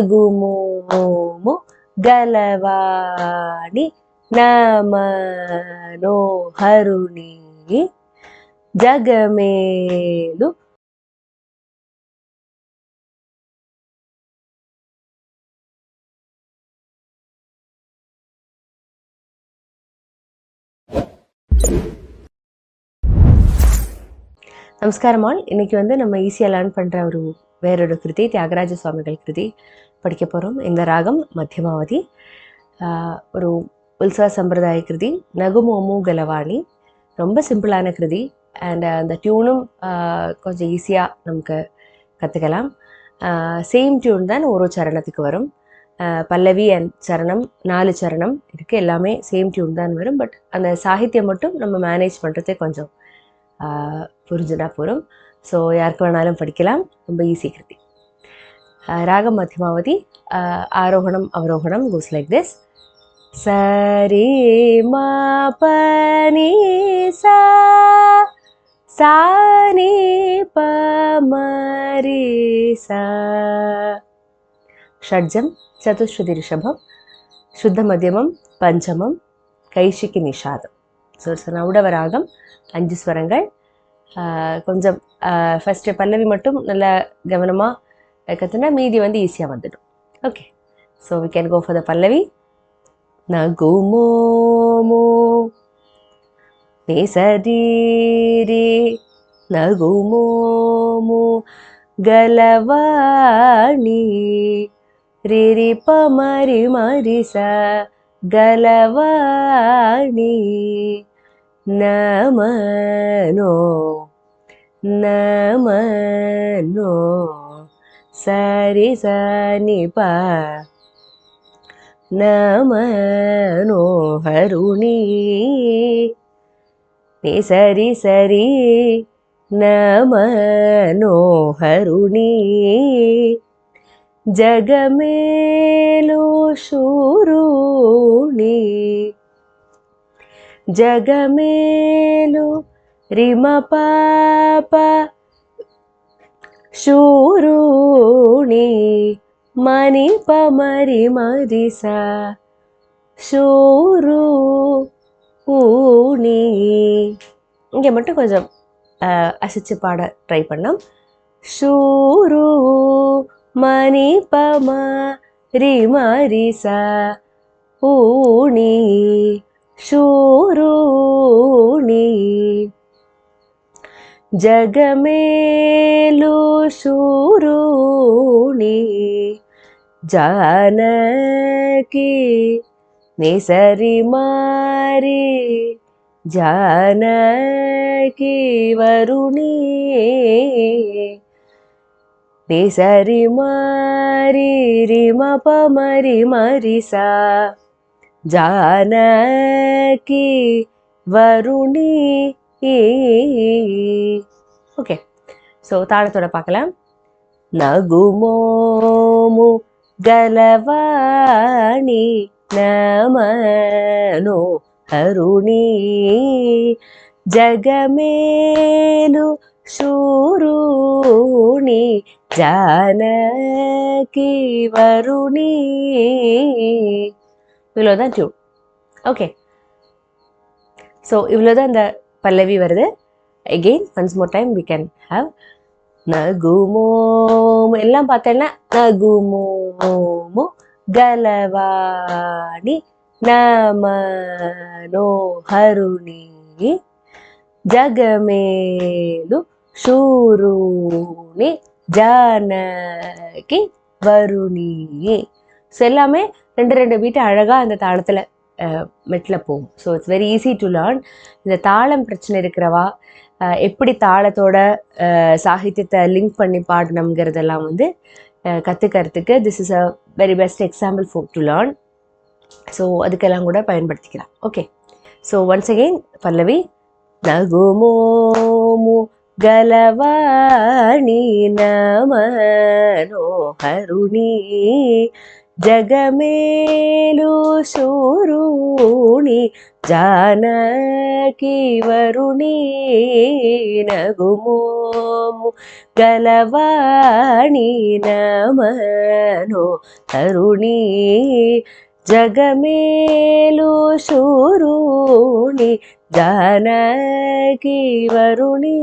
నగుమోము గలవాణి నమనోహరుని జగమేలు நமஸ்காரம் ஆல். இன்னைக்கு நம்ம ஈஸியாக லேர்ன் பண்ணுற வேறொரு கிருதி, தியாகராஜ சுவாமிகள் கிருதி படிக்க போகிறோம். இந்த ராகம் மத்தியமாவதி, ஒரு உல்சவ சம்பிரதாய கிருதி, நகுமோமு கலவாணி. ரொம்ப சிம்பிளான கிருதி அண்ட் அந்த டியூனும் கொஞ்சம் ஈஸியாக நமக்கு கற்றுக்கலாம். சேம் டியூன் தான் ஒரு சரணத்துக்கு வரும். பல்லவி அண்ட் சரணம் 4 சரணம் இருக்குது, எல்லாமே சேம் டியூன் தான் வரும். பட் அந்த சாகித்யம் மட்டும் நம்ம மேனேஜ் பண்ணுறதே கொஞ்சம் புரிஞ்சுனா போகிறோம். ஸோ யாருக்கு வேணாலும் படிக்கலாம், ரொம்ப ஈஸி கிருதி. ராகம் Madhyamavati. Aarohanam அவரோகணம் goes like this. சரி மா பனி சா சானி ப மரி சா. ஷட்ஜம் சதுஸ்ருதி ரிஷபம், சுத்த மத்தியமம் பஞ்சமம், கைஷிகி நிஷாதம். ஸோ இட்ஸ் நவுடவ ராகம், 5 ஸ்வரங்கள். கொஞ்சம் ஃபஸ்ட்டு பல்லவி மட்டும் நல்ல கவனமாக கற்றுனா மீதி ஈஸியாக வந்துடும். Okay, so we can go for the pallavi. நகுமோமு நிசரீரி நகுமோமு கலவாணி ரிரி பமரி மரிச கலவாணி நமனோ நமனோ சரி சனி ப நமனோ ஹருணி நி சரி சரி நமனோ ஹருணி ஜகமேலு சூருணி జగమేలు రిమ పాప శూరుణి మణి పమరి మరిస శూరుణி. இங்கே மட்டும் கொஞ்சம் அசிச்சு பாட ட்ரை பண்ணோம். ஷூரு மணி பம ரிமரிச ஊணி శూరుణి జగమేలు శూరుణి జానకి నిసరి మారి జానకి వరుణి నిసరి మారి రిమ పమరి మరిసా ஜானகி வருணி. ஓகே, ஸோ தாளத்தோட பார்க்கலாம். நகுமோமு கலவாணி நமனோ ஹருணி ஜகமேலு சூருணி ஜானகி வருணி. இவ்வளோதான் டியூன். ஓகே, ஸோ இவ்வளோதான் இந்த பல்லவி வருது. Again once more time we can have Nagumomu. எல்லாம் பார்த்தேன்னா நகுமோமு கலவாணி நமனோஹருணி ஜகமேலு சூருணி ஜானகி வருணி. ஸோ எல்லாமே 2 பீட்டு அழகாக அந்த தாளத்தில் மெட்டில் போகும். So it's very easy to learn. இந்த தாளம் பிரச்சனை இருக்கிறவா எப்படி தாளத்தோட சாகித்யத்தை லிங்க் பண்ணி பாடணுங்கிறதெல்லாம் கற்றுக்கிறதுக்கு this is a very best example for to learn. So அதுக்கெல்லாம் கூட பயன்படுத்திக்கலாம். ஓகே, ஸோ ஒன்ஸ் அகெயின் பல்லவி. நகுமோமு கலவாணி நமனோஹருணி జగమేలు శూరుని జానకి వరుణి నగుమోము గలవాణి నమనో తరుణి జగమేలు శూరుని జానకి వరుణి